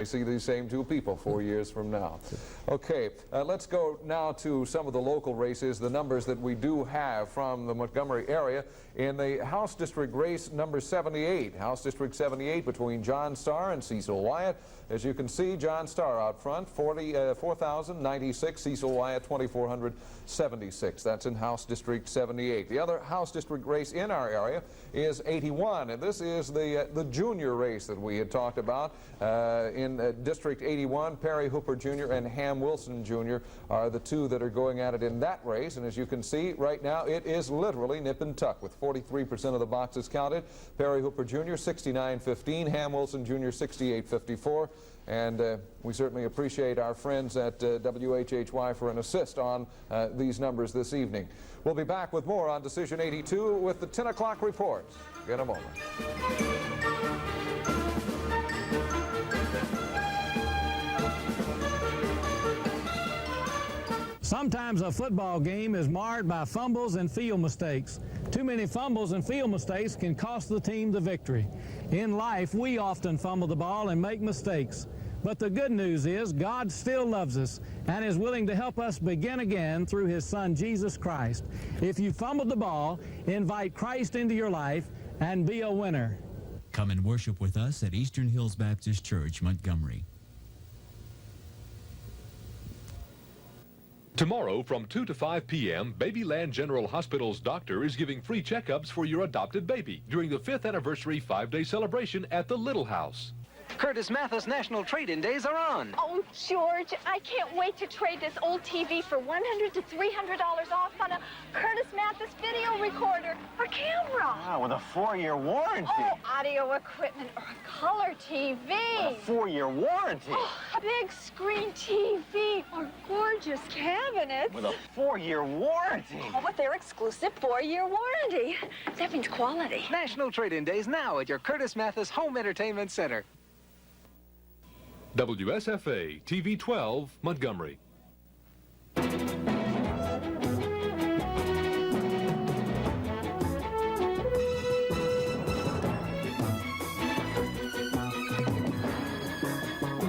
I see these same two people 4 years from now. Okay, let's go now to some of the local races, the numbers that we do have from the Montgomery area. In the House District race number 78, House District 78 between John Starr and Cecil Wyatt. As you can see, John Starr out front, 4,096, Cecil Wyatt 2,476. That's in House District 78. The other House District race in our area is 81, and this is the junior race that we had talked about. In District 81, Perry Hooper Jr. and Ham Wilson Jr. are the two that are going at it in that race, and as you can see right now, it is literally nip and tuck with 43% of the boxes counted. Perry Hooper Jr. 69-15, Ham Wilson Jr. 68-54. And we certainly appreciate our friends at WHHY for an assist on these numbers this evening. We'll be back with more on Decision 82 with the 10 o'clock reports in a moment. Sometimes a football game is marred by fumbles and field mistakes. Too many fumbles and field mistakes can cost the team the victory. In life, we often fumble the ball and make mistakes. But the good news is God still loves us and is willing to help us begin again through His Son, Jesus Christ. If you fumbled the ball, invite Christ into your life and be a winner. Come and worship with us at Eastern Hills Baptist Church, Montgomery. Tomorrow from 2 to 5 p.m., Babyland General Hospital's doctor is giving free checkups for your adopted baby during the 5th anniversary 5-day celebration at the Little House. Curtis Mathis National Trade-In Days are on. Oh, George, I can't wait to trade this old TV for $100 to $300 off on a Curtis Mathis video recorder or camera. Wow, with a 4-year warranty. Oh, audio equipment or a color TV. With a 4-year warranty. Oh, a big screen TV or gorgeous cabinets. With a 4-year warranty. Oh, with their exclusive 4-year warranty. That means quality. National Trade-In Days now at your Curtis Mathis Home Entertainment Center. WSFA TV 12, Montgomery.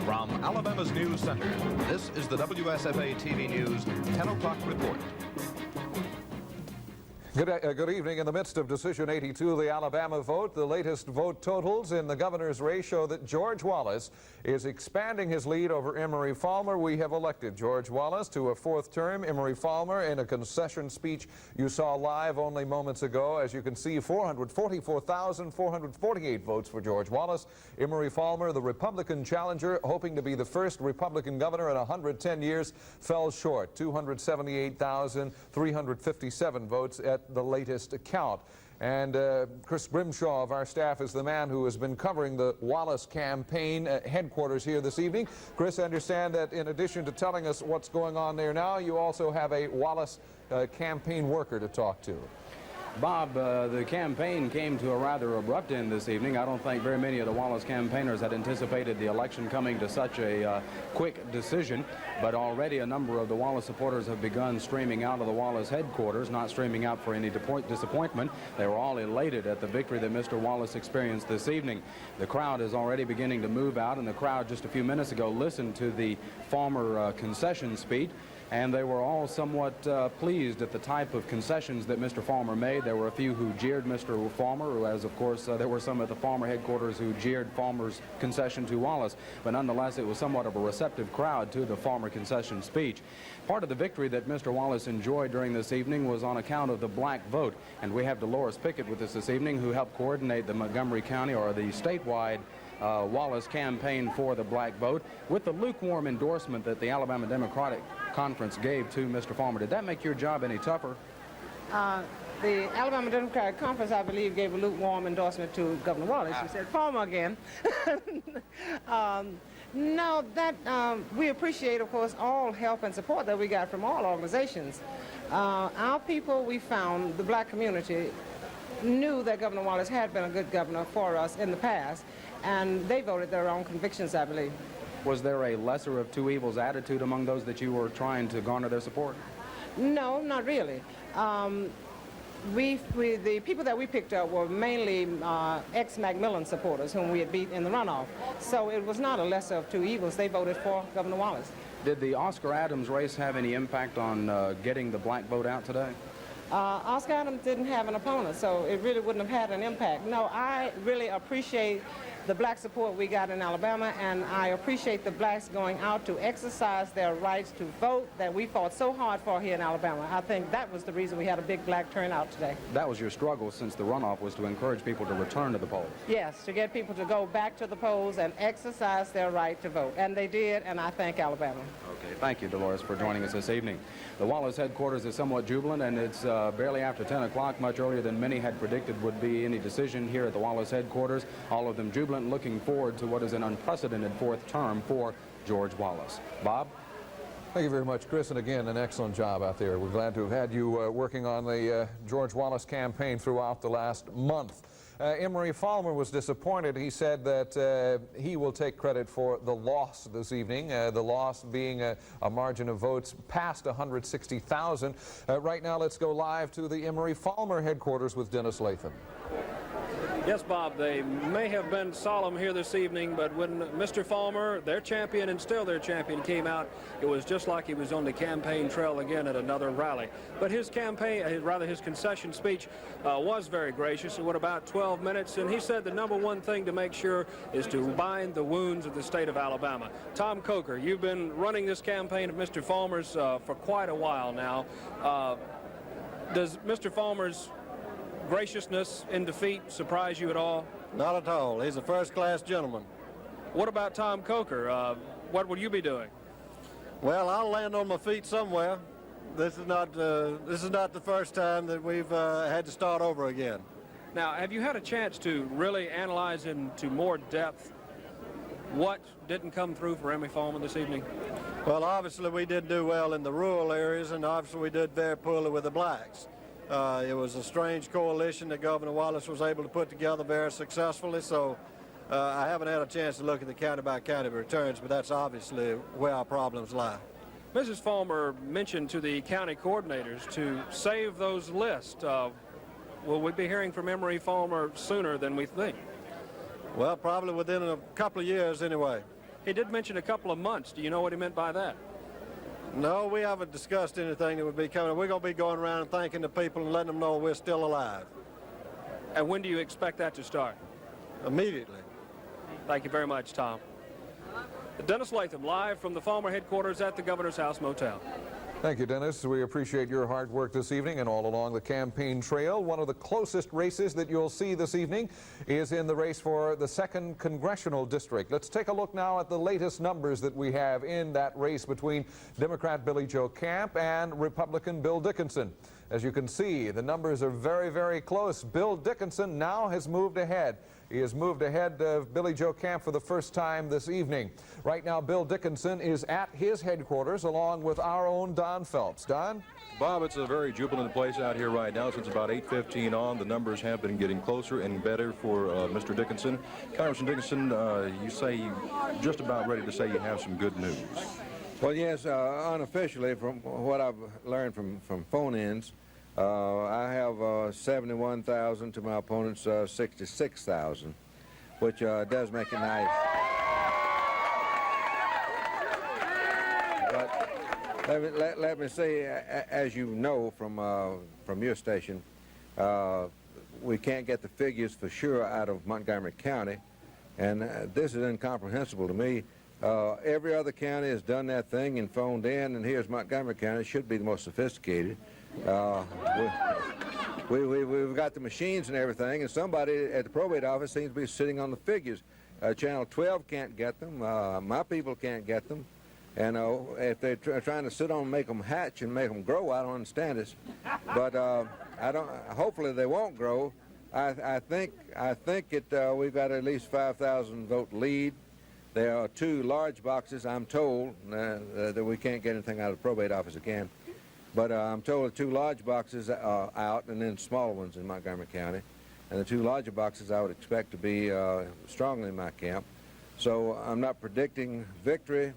From Alabama's News Center, this is the WSFA TV News 10 o'clock report. Good evening. In the midst of Decision 82, the Alabama vote, the latest vote totals in the governor's race show that George Wallace is expanding his lead over Emory Falmer. We have elected George Wallace to a 4th term. Emory Falmer, in a concession speech you saw live only moments ago, as you can see, 444,448 votes for George Wallace. Emory Falmer, the Republican challenger, hoping to be the first Republican governor in 110 years, fell short, 278,357 votes at the latest count. And Chris Grimshaw of our staff is the man who has been covering the Wallace campaign headquarters here this evening. Chris, I understand that in addition to telling us what's going on there now, you also have a Wallace campaign worker to talk to. Bob, the campaign came to a rather abrupt end this evening. I don't think very many of the Wallace campaigners had anticipated the election coming to such a quick decision, but already a number of the Wallace supporters have begun streaming out of the Wallace headquarters, not streaming out for any disappointment. They were all elated at the victory that Mr. Wallace experienced this evening. The crowd is already beginning to move out, and the crowd just a few minutes ago listened to the Falmer concession speech, and they were all somewhat pleased at the type of concessions that Mr. Falmer made. There were a few who jeered Mr. Falmer, as of course there were some at the Falmer headquarters who jeered Falmer's concession to Wallace, but nonetheless it was somewhat of a receptive crowd to the Falmer concession speech. Part of the victory that Mr. Wallace enjoyed during this evening was on account of the black vote, and we have Dolores Pickett with us this evening, who helped coordinate the Montgomery County, or the statewide Wallace campaign for the black vote, with the lukewarm endorsement that the Alabama Democratic Conference gave to Mr. Falmer. Did that make your job any tougher? The Alabama Democratic Conference, I believe, gave a lukewarm endorsement to Governor Wallace. You said Falmer again. No, that we appreciate, of course, all help and support that we got from all organizations. Our people, we found, the black community, knew that Governor Wallace had been a good governor for us in the past, and they voted their own convictions, I believe. Was there a lesser of two evils attitude among those that you were trying to garner their support? No, not really. the people that we picked up were mainly ex-Macmillan supporters whom we had beat in the runoff. So it was not a lesser of two evils. They voted for Governor Wallace. Did the Oscar Adams race have any impact on getting the black vote out today? Oscar Adams didn't have an opponent, so it really wouldn't have had an impact. No, I really appreciate the black support we got in Alabama, and I appreciate the blacks going out to exercise their rights to vote that we fought so hard for here in Alabama. I think that was the reason we had a big black turnout today. That was your struggle since the runoff, was to encourage people to return to the polls. Yes, to get people to go back to the polls and exercise their right to vote. And they did, and I thank Alabama. Okay, thank you, Dolores, for joining us this evening. The Wallace headquarters is somewhat jubilant, and it's barely after 10 o'clock, much earlier than many had predicted would be any decision here at the Wallace headquarters. All of them jubilant, looking forward to what is an unprecedented fourth term for George Wallace. Bob? Thank you very much, Chris, and again, an excellent job out there. We're glad to have had you working on the George Wallace campaign throughout the last month. Emery Falmer was disappointed. He said that he will take credit for the loss this evening, the loss being a margin of votes past 160,000. Right now, let's go live to the Emery Falmer headquarters with Dennis Latham. Yes, Bob, they may have been solemn here this evening, but when Mr. Falmer, their champion and still their champion, came out, it was just like he was on the campaign trail again at another rally. But his campaign, rather his concession speech, was very gracious. It went about 12 minutes, and he said the number one thing to make sure is to bind the wounds of the state of Alabama. Tom Coker, you've been running this campaign of Mr. Falmer's for quite a while now. Does Mr. Falmer's graciousness in defeat surprise you at all? Not at all. He's a first-class gentleman. What about Tom Coker? What will you be doing? Well, I'll land on my feet somewhere. This is not the first time that we've had to start over again. Now, have you had a chance to really analyze into more depth what didn't come through for Emery Falmer this evening? Well, obviously we did do well in the rural areas, and obviously we did very poorly with the blacks. It was a strange coalition that Governor Wallace was able to put together very successfully, so I haven't had a chance to look at the county-by-county returns, but that's obviously where our problems lie. Mrs. Falmer mentioned to the county coordinators to save those lists. Will we be hearing from Emery Falmer sooner than we think? Well, probably within a couple of years anyway. He did mention a couple of months. Do you know what he meant by that? No, we haven't discussed anything that would be coming. We're going to be going around and thanking the people and letting them know we're still alive. And when do you expect that to start? Immediately. Thank you very much, Tom. Dennis Latham, live from the Falmer headquarters at the Governor's House Motel. Thank you, Dennis. We appreciate your hard work this evening and all along the campaign trail. One of the closest races that you'll see this evening is in the race for the 2nd Congressional District. Let's take a look now at the latest numbers that we have in that race between Democrat Billy Joe Camp and Republican Bill Dickinson. As you can see, the numbers are very, very close. Bill Dickinson now has moved ahead. He has moved ahead of Billy Joe Camp for the first time this evening. Right now, Bill Dickinson is at his headquarters along with our own Don Phelps. Don? Bob, it's a very jubilant place out here right now. Since about 8:15 on, the numbers have been getting closer and better for Mr. Dickinson. Congressman Dickinson, you say you're just about ready to say you have some good news. Well, yes, unofficially, from what I've learned from phone-ins, I have 71,000 to my opponent's 66,000, which does make it nice. But let me say, as you know from your station, we can't get the figures for sure out of Montgomery County, and this is incomprehensible to me. Every other county has done that thing and phoned in, and here's Montgomery County. It should be the most sophisticated. We've got the machines and everything, and somebody at the probate office seems to be sitting on the figures. Channel 12 can't get them. My people can't get them. And if they're trying to sit on and make them hatch and make them grow, I don't understand this. But hopefully they won't grow. I think we've got at least 5,000 vote lead. There are 2 large boxes, I'm told, that we can't get anything out of the probate office again. But I'm told the 2 large boxes are out, and then smaller ones in Montgomery County. And the 2 larger boxes I would expect to be strongly in my camp. So I'm not predicting victory.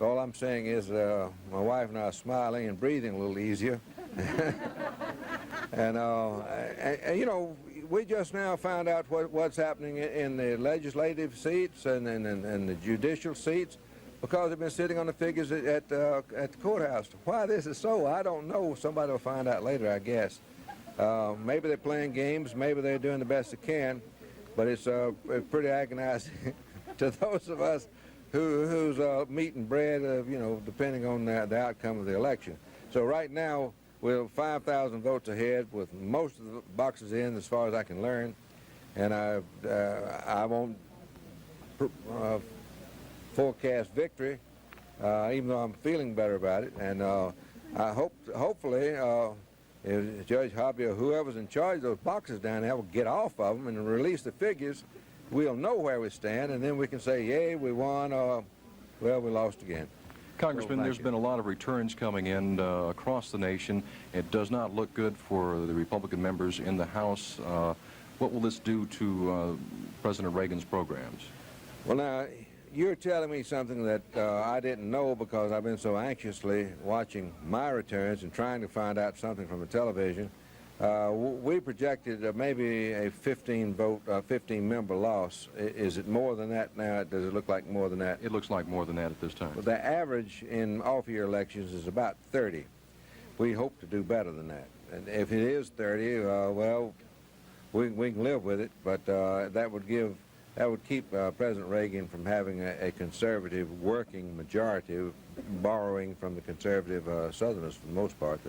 All I'm saying is my wife and I are smiling and breathing a little easier. And you know, we just now found out what's happening in the legislative seats and the judicial seats, because they've been sitting on the figures at the courthouse. Why this is so, I don't know. Somebody will find out later, I guess. Maybe they're playing games, maybe they're doing the best they can, but it's pretty agonizing to those of us whose meat and bread, you know, depending on the outcome of the election. So right now, we're 5,000 votes ahead with most of the boxes in, as far as I can learn, and I won't forecast victory, even though I'm feeling better about it. And I hopefully, if Judge Hobby or whoever's in charge of those boxes down there will get off of them and release the figures, we'll know where we stand, and then we can say, yay, we won, or, well, we lost again. Congressman, there's been a lot of returns coming in across the nation. It does not look good for the Republican members in the House. What will this do to President Reagan's programs? Well, now, you're telling me something that I didn't know, because I've been so anxiously watching my returns and trying to find out something from the television. We projected maybe a 15-member loss. Is it more than that now? Does it look like more than that? It looks like more than that at this time. Well, the average in off-year elections is about 30. We hope to do better than that. And if it is 30, well, we can live with it, but that would keep President Reagan from having a conservative working majority, borrowing from the conservative Southerners for the most part,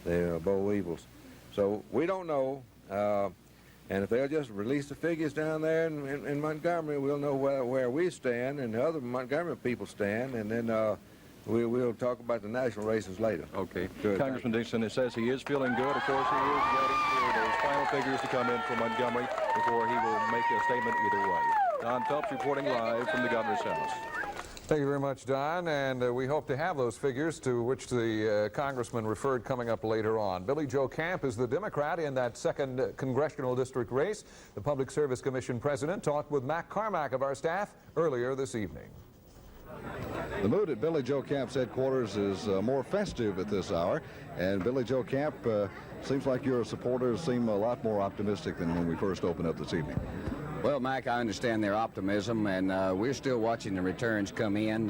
the boll weevils. So we don't know, and if they'll just release the figures down there in Montgomery, we'll know where we stand and the other Montgomery people stand, and then we'll talk about the national races later. Okay. Good. Congressman Dixon, it says he is feeling good. Of course, he is waiting for those final figures to come in from Montgomery before he will make a statement either way. Don Phelps reporting live from the Governor's House. Thank you very much, Don, and we hope to have those figures to which the congressman referred coming up later on. Billy Joe Camp is the Democrat in that 2nd congressional district race. The Public Service Commission president talked with Mac Carmack of our staff earlier this evening. The mood at Billy Joe Camp's headquarters is more festive at this hour, and Billy Joe Camp, seems like your supporters seem a lot more optimistic than when we first opened up this evening. Well, Mac, I understand their optimism, and we're still watching the returns come in.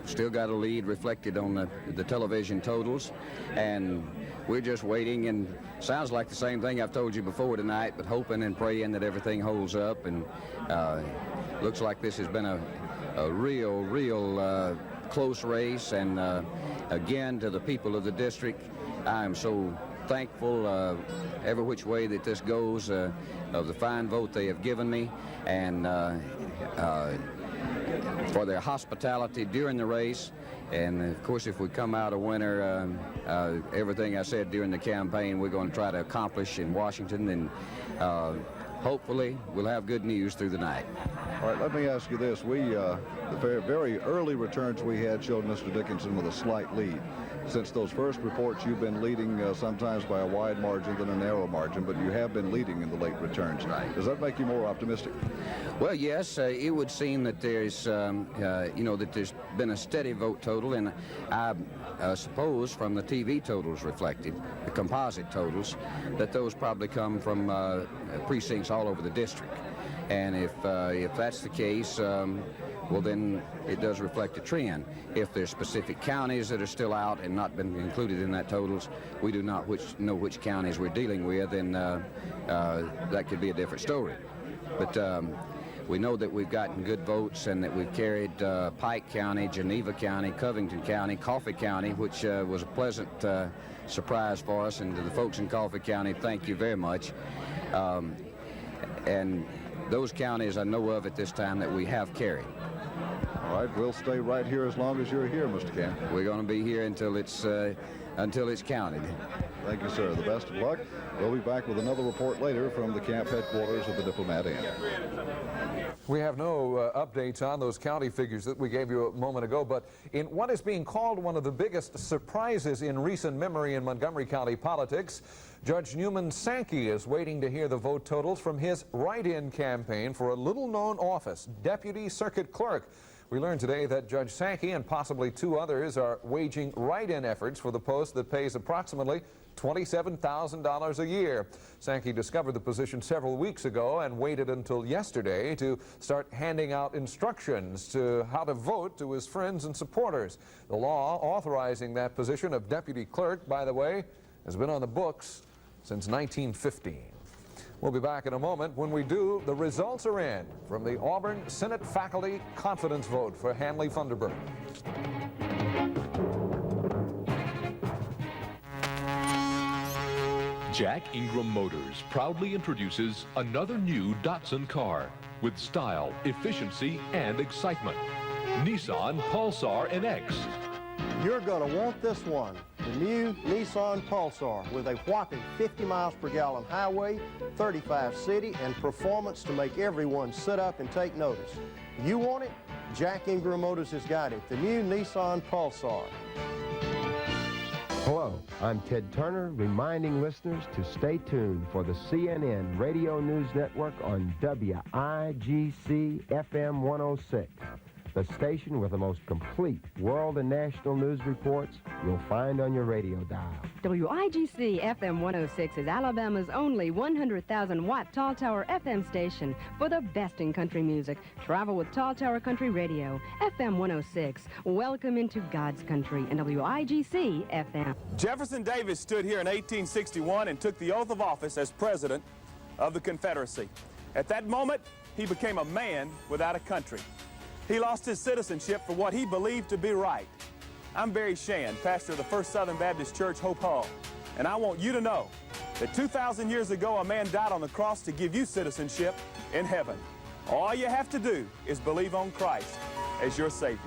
Still got a lead reflected on the television totals, and we're just waiting, and sounds like the same thing I've told you before tonight, but hoping and praying that everything holds up, and looks like this has been a real close race, and again, to the people of the district, I am so thankful every which way that this goes, of the fine vote they have given me, and for their hospitality during the race. And of course, if we come out a winner, everything I said during the campaign we're going to try to accomplish in Washington, and hopefully we'll have good news through the night. All right, let me ask you this. The very early returns we had showed Mr. Dickinson with a slight lead. Since those first reports, you've been leading sometimes by a wide margin than a narrow margin, but you have been leading in the late returns. Right. Does that make you more optimistic? Well, yes, it would seem that there's, that there's been a steady vote total, and I suppose from the TV totals reflected, the composite totals, that those probably come from precincts all over the district. And if that's the case, well, then it does reflect a trend. If there's specific counties that are still out and not been included in that totals, we do not know which counties we're dealing with, and that could be a different story. But we know that we've gotten good votes, and that we've carried Pike County, Geneva County, Covington County, Coffee County, which was a pleasant surprise for us. And to the folks in Coffee County, thank you very much. And those counties I know of at this time that we have carried. All right, we'll stay right here as long as you're here, Mr. Camp. We're going to be here until it's counted. Thank you, sir. The best of luck. We'll be back with another report later from the camp headquarters of the Diplomat Inn. We have no updates on those county figures that we gave you a moment ago, but in what is being called one of the biggest surprises in recent memory in Montgomery County politics, Judge Newman Sankey is waiting to hear the vote totals from his write-in campaign for a little-known office, Deputy Circuit Clerk. We learned today that Judge Sankey and possibly 2 others are waging write-in efforts for the post that pays approximately $27,000 a year. Sankey discovered the position several weeks ago and waited until yesterday to start handing out instructions to how to vote to his friends and supporters. The law authorizing that position of deputy clerk, by the way, has been on the books since 1915. We'll be back in a moment. When we do, the results are in from the Auburn Senate faculty confidence vote for Hanley Funderburk. Jack Ingram Motors proudly introduces another new Datsun car with style, efficiency, and excitement. Nissan Pulsar NX. You're going to want this one, the new Nissan Pulsar, with a whopping 50 miles per gallon highway, 35 city, and performance to make everyone sit up and take notice. You want it? Jack Ingram Motors has got it, the new Nissan Pulsar. Hello, I'm Ted Turner, reminding listeners to stay tuned for the CNN Radio News Network on WIGC FM 106. The station with the most complete world and national news reports you'll find on your radio dial. WIGC FM 106 is Alabama's only 100,000-watt Tall Tower FM station for the best in country music. Travel with Tall Tower Country Radio, FM 106. Welcome into God's country and WIGC FM. Jefferson Davis stood here in 1861 and took the oath of office as President of the Confederacy. At that moment, he became a man without a country. He lost his citizenship for what he believed to be right. I'm Barry Shan, pastor of the First Southern Baptist Church, Hope Hall, and I want you to know that 2,000 years ago, a man died on the cross to give you citizenship in heaven. All you have to do is believe on Christ as your Savior.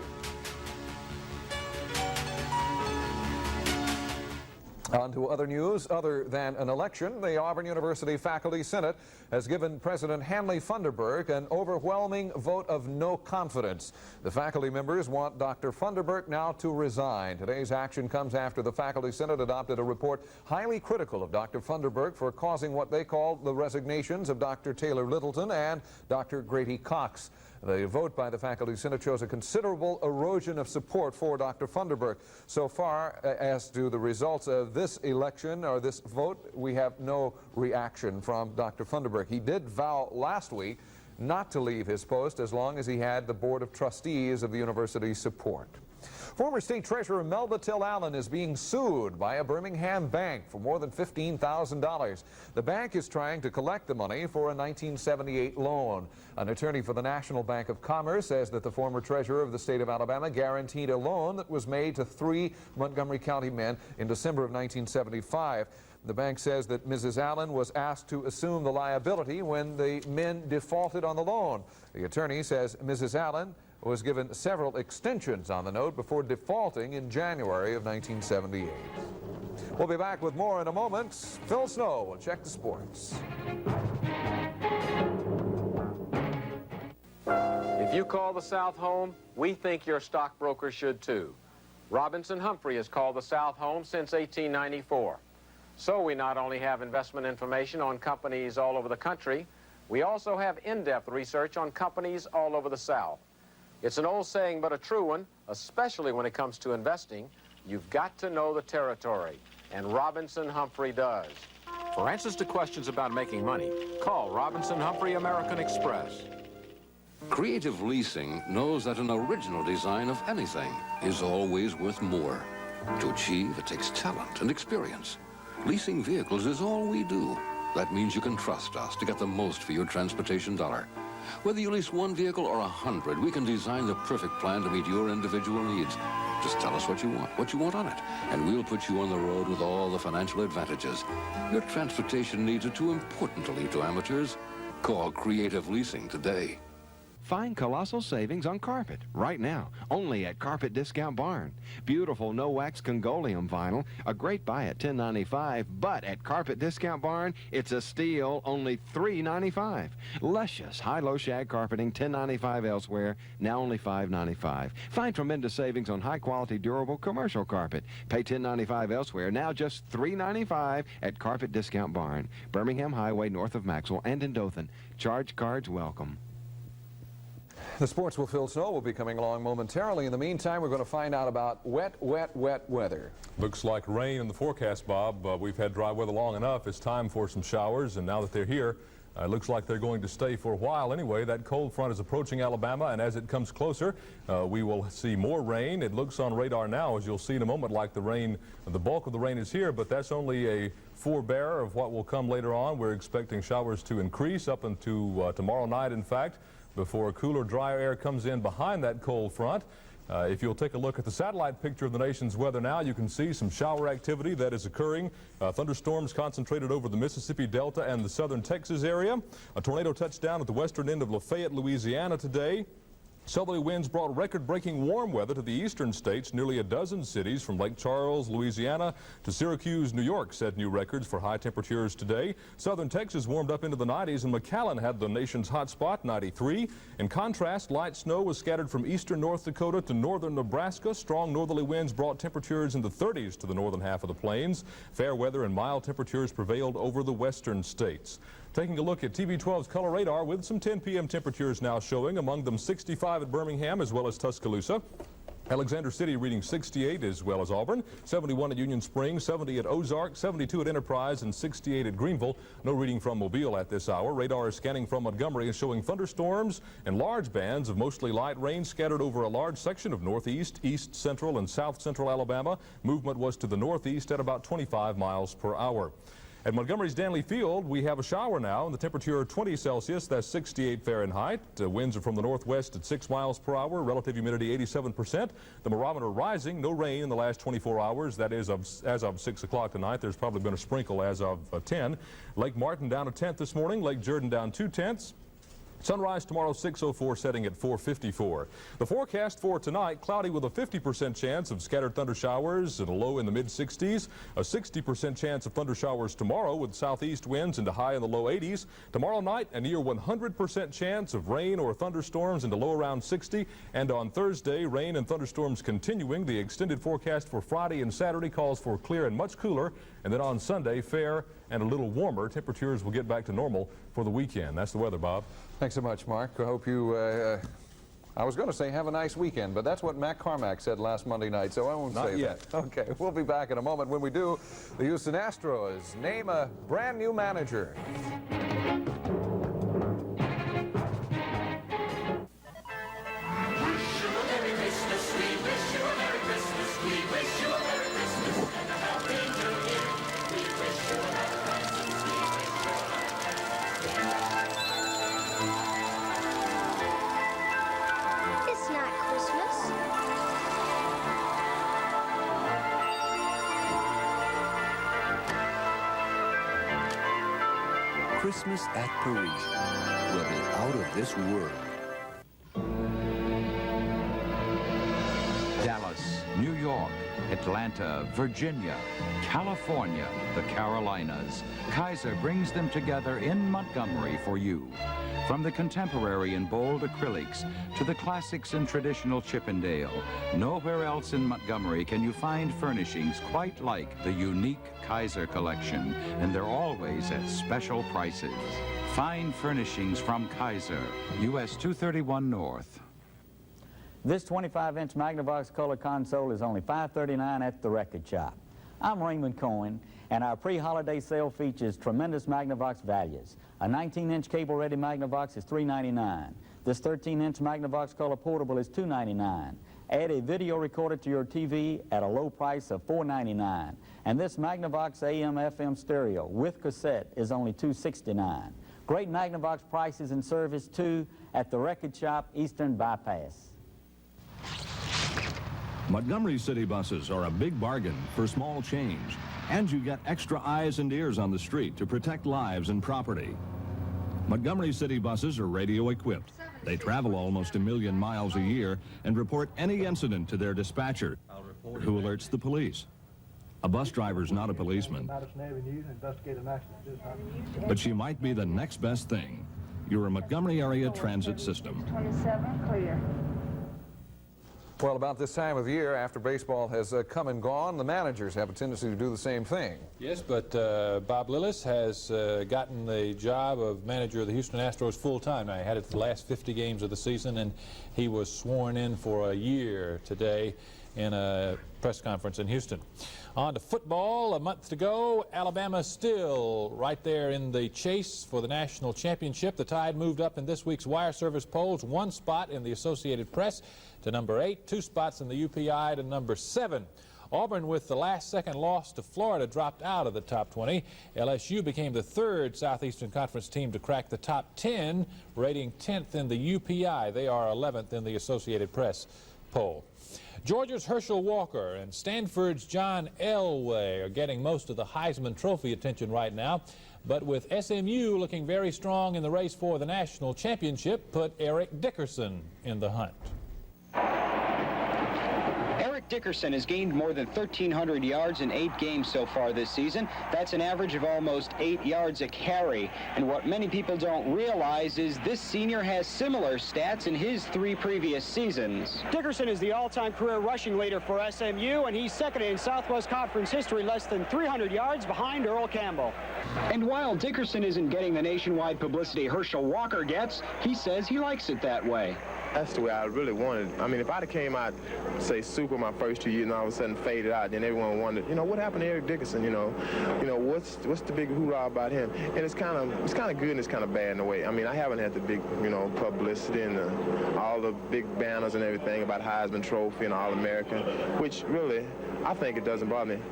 On to other news. Other than an election, the Auburn University Faculty Senate has given President Hanley Funderburk an overwhelming vote of no confidence. The faculty members want Dr. Funderburk now to resign. Today's action comes after the Faculty Senate adopted a report highly critical of Dr. Funderburk for causing what they call the resignations of Dr. Taylor Littleton and Dr. Grady Cox. The vote by the Faculty Senate shows a considerable erosion of support for Dr. Funderburk. So far, as to the results of this election or this vote, we have no reaction from Dr. Funderburk. He did vow last week not to leave his post as long as he had the Board of Trustees of the university's support. Former State Treasurer Melba Till Allen is being sued by a Birmingham bank for more than $15,000. The bank is trying to collect the money for a 1978 loan. An attorney for the National Bank of Commerce says that the former treasurer of the state of Alabama guaranteed a loan that was made to 3 Montgomery County men in December of 1975. The bank says that Mrs. Allen was asked to assume the liability when the men defaulted on the loan. The attorney says Mrs. Allen was given several extensions on the note before defaulting in January of 1978. We'll be back with more in a moment. Phil Snow will check the sports. If you call the South home, we think your stockbroker should too. Robinson Humphrey has called the South home since 1894. So we not only have investment information on companies all over the country, we also have in-depth research on companies all over the South. It's an old saying, but a true one, especially when it comes to investing. You've got to know the territory, and Robinson Humphrey does. For answers to questions about making money, call Robinson Humphrey American Express. Creative Leasing knows that an original design of anything is always worth more. To achieve, it takes talent and experience. Leasing vehicles is all we do. That means you can trust us to get the most for your transportation dollar. Whether you lease 1 vehicle or 100, we can design the perfect plan to meet your individual needs. Just tell us what you want on it, and we'll put you on the road with all the financial advantages. Your transportation needs are too important to leave to amateurs. Call Creative Leasing today. Find colossal savings on carpet right now, only at Carpet Discount Barn. Beautiful no-wax Congolium vinyl, a great buy at $10.95, but at Carpet Discount Barn, it's a steal, only $3.95. Luscious high-low shag carpeting, $10.95 elsewhere, now only $5.95. Find tremendous savings on high-quality, durable commercial carpet. Pay $10.95 elsewhere, now just $3.95 at Carpet Discount Barn. Birmingham Highway north of Maxwell and in Dothan. Charge cards welcome. The sports will Phil Snow will be coming along momentarily. In the meantime, we're going to find out about wet weather. Looks like rain in the forecast, Bob. We've had dry weather long enough. It's time for some showers, and now that they're here, it looks like they're going to stay for a while anyway. That cold front is approaching Alabama, and as it comes closer, we will see more rain. It looks on radar now, as you'll see in a moment, like the rain, the bulk of the rain is here, but that's only a forebearer of what will come later on. We're expecting showers to increase up into tomorrow night, in fact, before cooler, drier air comes in behind that cold front. If you'll take a look at the satellite picture of the nation's weather now, you can see some shower activity that is occurring. Thunderstorms concentrated over the Mississippi Delta and the southern Texas area. A tornado touched down at the western end of Lafayette, Louisiana today. Southerly winds brought record-breaking warm weather to the eastern states. Nearly a dozen cities from Lake Charles, Louisiana to Syracuse, New York set new records for high temperatures today. Southern Texas warmed up into the 90s, and McAllen had the nation's hot spot, 93. In contrast, light snow was scattered from eastern North Dakota to northern Nebraska. Strong northerly winds brought temperatures in the 30s to the northern half of the plains. Fair weather and mild temperatures prevailed over the western states. Taking a look at TV12's color radar with some 10 p.m. temperatures now showing, among them 65 at Birmingham as well as Tuscaloosa. Alexander City reading 68 as well as Auburn, 71 at Union Springs, 70 at Ozark, 72 at Enterprise, and 68 at Greenville. No reading from Mobile at this hour. Radar is scanning from Montgomery and showing thunderstorms and large bands of mostly light rain scattered over a large section of northeast, east central, and south central Alabama. Movement was to the northeast at about 25 miles per hour. At Montgomery's Danley Field, we have a shower now, and the temperature 20 Celsius, that's 68 Fahrenheit. Winds are from the northwest at 6 miles per hour, relative humidity 87%. The barometer rising, no rain in the last 24 hours. That is as of 6 o'clock tonight. There's probably been a sprinkle as of 10. Lake Martin down a tenth this morning, Lake Jordan down 2/10. Sunrise tomorrow, 6:04, setting at 4:54. The forecast for tonight, cloudy with a 50% chance of scattered thunder showers and a low in the mid-60s. A 60% chance of thunder showers tomorrow with southeast winds into high in the low 80s. Tomorrow night, a near 100% chance of rain or thunderstorms into low around 60. And on Thursday, rain and thunderstorms continuing. The extended forecast for Friday and Saturday calls for clear and much cooler. And then on Sunday, fair and a little warmer. Temperatures will get back to normal for the weekend. That's the weather, Bob. Thanks so much, Mark. I hope you, I was going to say have a nice weekend, but that's what Matt Carmack said last Monday night, so I won't say yet. that. Okay, we'll be back in a moment. When we do, the Houston Astros name a brand new manager. Christmas at Parisian will be out of this world. Dallas, New York, Atlanta, Virginia, California, the Carolinas. Kaiser brings them together in Montgomery for you. From the contemporary and bold acrylics to the classics and traditional Chippendale, nowhere else in Montgomery can you find furnishings quite like the unique Kaiser collection, and they're always at special prices. Fine furnishings from Kaiser, US 231 North. This 25-inch Magnavox color console is only $539 at the record shop. I'm Raymond Cohen, and our pre-holiday sale features tremendous Magnavox values. A 19-inch cable-ready Magnavox is $399. This 13-inch Magnavox Color Portable is $299. Add a video recorder to your TV at a low price of $499. And this Magnavox AM/FM stereo with cassette is only $269. Great Magnavox prices and service, too, at the Record Shop, Eastern Bypass. Montgomery City buses are a big bargain for small change, and you get extra eyes and ears on the street to protect lives and property. Montgomery City buses are radio equipped. They travel almost 1 million miles a year and report any incident to their dispatcher, who alerts the police. A bus driver's not a policeman, but she might be the next best thing. You're a Montgomery area transit system. 27 clear. Well, about this time of year, after baseball has come and gone, the managers have a tendency to do the same thing. Yes, but Bob Lillis has gotten the job of manager of the Houston Astros full-time. Now, he had it the last 50 games of the season, and he was sworn in for a year today in a press conference in Houston. On to football. A month to go. Alabama still right there in the chase for the national championship. The Tide moved up in this week's wire service polls, 1 spot in the Associated Press to number 8, 2 spots in the UPI to number 7. Auburn, with the last-second loss to Florida, dropped out of the top 20. LSU became the 3rd Southeastern Conference team to crack the top 10, rating 10th in the UPI. They are 11th in the Associated Press poll. Georgia's Herschel Walker and Stanford's John Elway are getting most of the Heisman Trophy attention right now. But with SMU looking very strong in the race for the national championship, put Eric Dickerson in the hunt. Eric Dickerson has gained more than 1,300 yards in 8 games so far this season. That's an average of almost 8 yards a carry. And what many people don't realize is this senior has similar stats in his 3 previous seasons. Dickerson is the all-time career rushing leader for SMU, and he's second in Southwest Conference history, less than 300 yards behind Earl Campbell. And while Dickerson isn't getting the nationwide publicity Herschel Walker gets, he says he likes it that way. That's the way I really wanted. I mean, if I'd have came out, say, super my first 2 years and all of a sudden faded out, then everyone wondered, you know, what happened to Eric Dickerson? You know, what's the big hoorah about him? And it's kind of good and it's kind of bad in a way. I mean, I haven't had the big, publicity and all the big banners and everything about Heisman Trophy and All-American, which really, I think it doesn't bother me.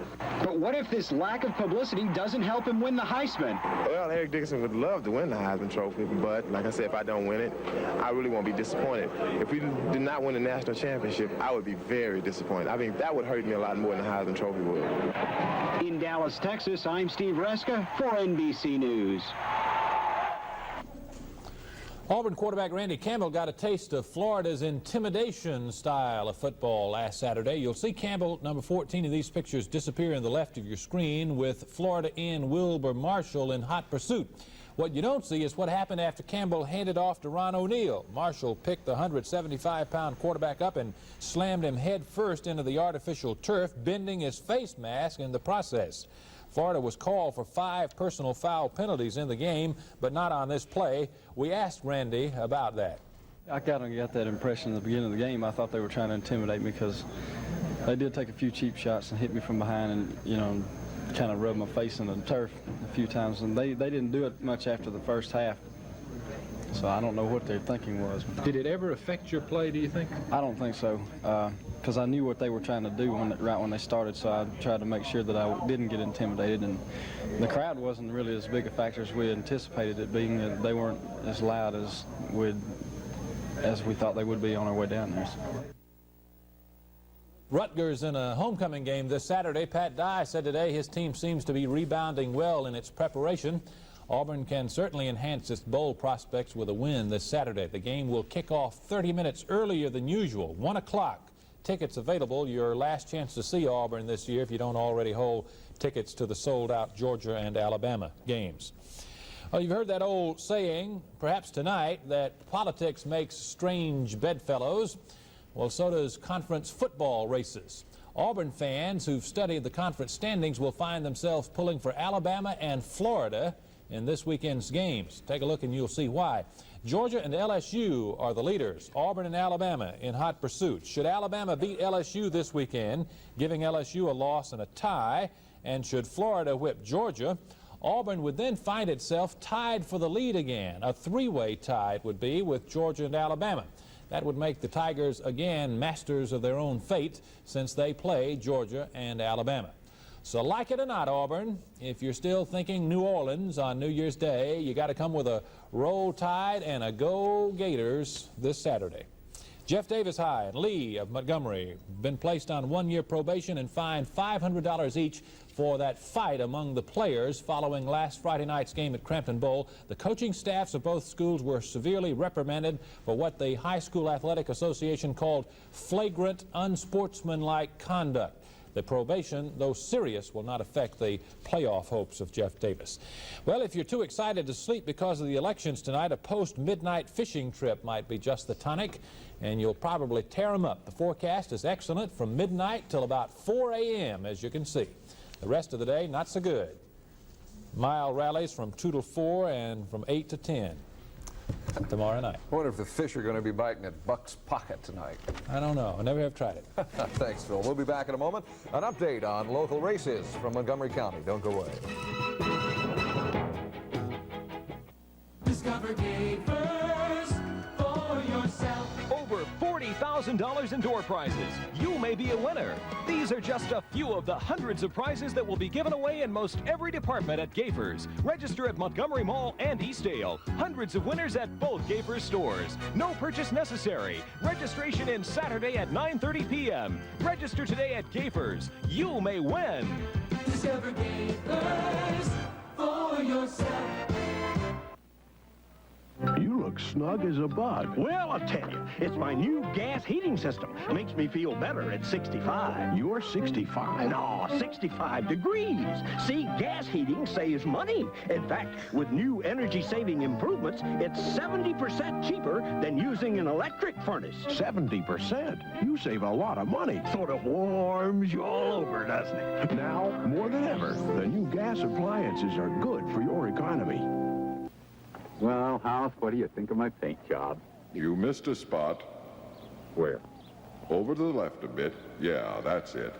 But what if this lack of publicity doesn't help him win the Heisman? Well, Eric Dickerson would love to win the Heisman Trophy, but like I said, if I don't win it, I really won't be disappointed. If we did not win the national championship, I would be very disappointed. I mean, that would hurt me a lot more than the Heisman Trophy would. In Dallas, Texas, I'm Steve Reska for NBC News. Auburn quarterback Randy Campbell got a taste of Florida's intimidation style of football last Saturday. You'll see Campbell, number 14 of these pictures, disappear in the left of your screen with Florida end Wilbur Marshall in hot pursuit. What you don't see is what happened after Campbell handed off to Ron O'Neal. Marshall picked the 175-pound quarterback up and slammed him head first into the artificial turf, bending his face mask in the process. Florida was called for 5 personal foul penalties in the game, but not on this play. We asked Randy about that. I kind of got that impression at the beginning of the game. I thought they were trying to intimidate me because they did take a few cheap shots and hit me from behind and, kind of rubbed my face in the turf a few times. And they didn't do it much after the first half. So I don't know what their thinking was. Did it ever affect your play, do you think? I don't think so, because I knew what they were trying to do right when they started, so I tried to make sure that I didn't get intimidated. And the crowd wasn't really as big a factor as we anticipated it being. They weren't as loud as we thought they would be on our way down there. Rutgers in a homecoming game this Saturday. Pat Dye said today his team seems to be rebounding well in its preparation. Auburn can certainly enhance its bowl prospects with a win this Saturday. The game will kick off 30 minutes earlier than usual, 1 o'clock. Tickets available. Your last chance to see Auburn this year if you don't already hold tickets to the sold-out Georgia and Alabama games. Well, you've heard that old saying, perhaps tonight, that politics makes strange bedfellows. Well, so does conference football races. Auburn fans who've studied the conference standings will find themselves pulling for Alabama and Florida in this weekend's games. Take a look and you'll see why. Georgia and LSU are the leaders. Auburn and Alabama in hot pursuit. Should Alabama beat LSU this weekend, giving LSU a loss and a tie, and should Florida whip Georgia, Auburn would then find itself tied for the lead again. A 3-way tie it would be with Georgia and Alabama. That would make the Tigers again masters of their own fate since they play Georgia and Alabama. So like it or not, Auburn, if you're still thinking New Orleans on New Year's Day, you got to come with a Roll Tide and a Go Gators this Saturday. Jeff Davis High and Lee of Montgomery been placed on 1-year probation and fined $500 each for that fight among the players following last Friday night's game at Crampton Bowl. The coaching staffs of both schools were severely reprimanded for what the High School Athletic Association called flagrant, unsportsmanlike conduct. The probation, though serious, will not affect the playoff hopes of Jeff Davis. Well, if you're too excited to sleep because of the elections tonight, a post-midnight fishing trip might be just the tonic, and you'll probably tear them up. The forecast is excellent from midnight till about 4 a.m., as you can see. The rest of the day, not so good. Mile rallies from 2 to 4 and from 8 to 10 tomorrow night. I wonder if the fish are going to be biting at Buck's pocket tonight. I don't know. I never have tried it. Thanks, Phil. We'll be back in a moment. An update on local races from Montgomery County. Don't go away. Discover Gapers for yourself. Over $40,000 in door prizes. You may be a winner. These are just a few of the hundreds of prizes that will be given away in most every department at Gapers. Register at Montgomery Mall and Eastdale. Hundreds of winners at both Gapers stores. No purchase necessary. Registration ends Saturday at 9:30 p.m. Register today at Gapers. You may win. Discover Gapers for yourself. You look snug as a bug. Well, I'll tell you, it's my new gas heating system. It makes me feel better at 65. You're 65? No, 65 degrees. See, gas heating saves money. In fact, with new energy-saving improvements, it's 70% cheaper than using an electric furnace. 70%? You save a lot of money. Sort of warms you all over, doesn't it? Now, more than ever, the new gas appliances are good for your economy. Well, House, what do you think of my paint job? You missed a spot. Where? Over to the left a bit. Yeah, that's it.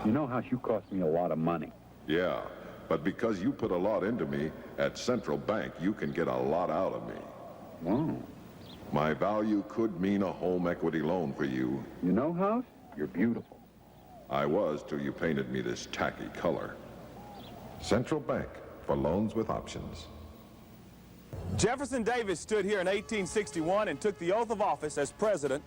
You know, House, you cost me a lot of money. Yeah, but because you put a lot into me, at Central Bank, you can get a lot out of me. Wow. My value could mean a home equity loan for you. You know, House, you're beautiful. I was till you painted me this tacky color. Central Bank, for loans with options. Jefferson Davis stood here in 1861 and took the oath of office as President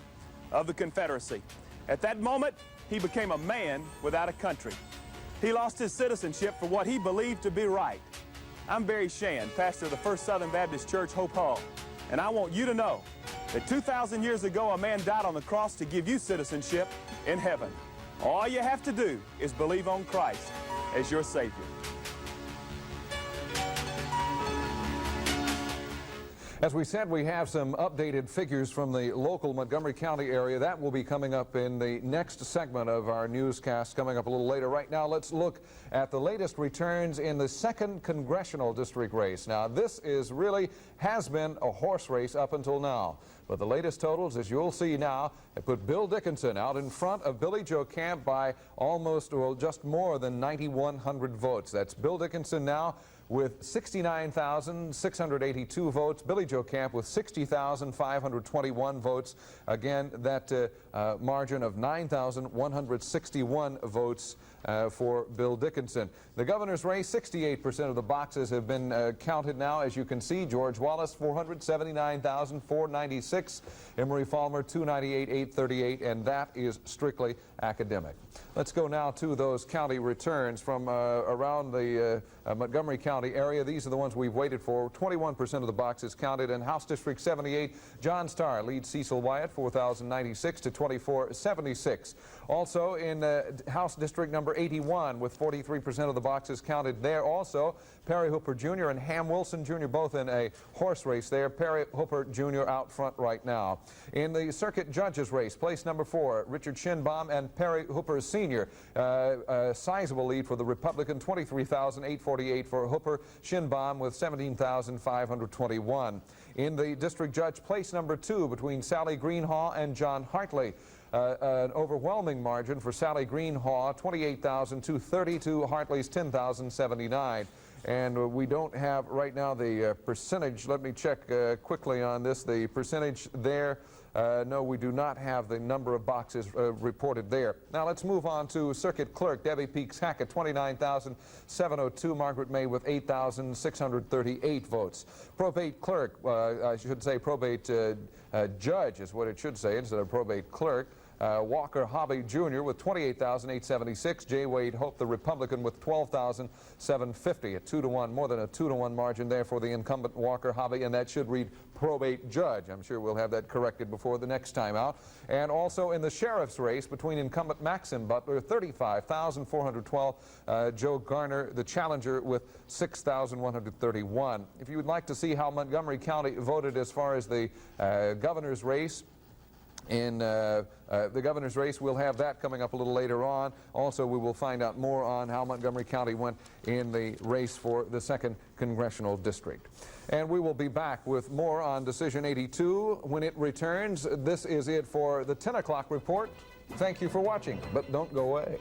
of the Confederacy. At that moment, he became a man without a country. He lost his citizenship for what he believed to be right. I'm Barry Shan, pastor of the First Southern Baptist Church, Hope Hall, and I want you to know that 2,000 years ago, a man died on the cross to give you citizenship in heaven. All you have to do is believe on Christ as your Savior. As we said, we have some updated figures from the local Montgomery County area. That will be coming up in the next segment of our newscast coming up a little later. Right now, let's look at the latest returns in the 2nd Congressional District race. Now, this has been a horse race up until now. But the latest totals, as you'll see now, have put Bill Dickinson out in front of Billy Joe Camp by almost, well, just more than 9,100 votes. That's Bill Dickinson now with 69,682 votes. Billy Joe Camp with 60,521 votes. Again, that margin of 9,161 votes for Bill Dickinson. The governor's race, 68% of the boxes have been counted now. As you can see, George Wallace, 479,496. Emory Falmer, 298,838, and that is strictly academic. Let's go now to those county returns from around the Montgomery County area. These are the ones we've waited for. 21% of the boxes counted. In House District 78, John Starr leads Cecil Wyatt, 4,096 to 2,476. Also in House District number 81, with 43% of the boxes counted there also, Perry Hooper Jr. and Ham Wilson Jr. both in a horse race there. Perry Hooper Jr. out front right now. In the circuit judges race, place number 4, Richard Shinbaum and Perry Hooper Sr. A sizable lead for the Republican, 23,848 for Hooper. Shinbaum with 17,521. In the district judge place number 2, between Sally Greenhaw and John Hartley, an overwhelming margin for Sally Greenhaw, 28,230 to Hartley's 10,079. And we don't have right now the percentage. Let me check quickly on this. The percentage there, no, we do not have the number of boxes reported there. Now let's move on to circuit clerk. Debbie Peaks Hackett, 29,702. Margaret May with 8,638 votes. Probate clerk, I should say probate judge is what it should say instead of probate clerk. Walker Hobby Jr. with 28,876. J. Wade Hope, the Republican, with 12,750. A 2-to-1, more than a 2-to-1 margin there for the incumbent Walker Hobby, and that should read probate judge. I'm sure we'll have that corrected before the next time out. And also in the sheriff's race between incumbent Maxim Butler, 35,412. Joe Garner, the challenger, with 6,131. If you would like to see how Montgomery County voted as far as the governor's race, in the governor's race, we'll have that coming up a little later on. Also, we will find out more on how Montgomery County went in the race for the 2nd Congressional District. And we will be back with more on Decision 82 when it returns. This is it for the 10 o'clock report. Thank you for watching, but don't go away.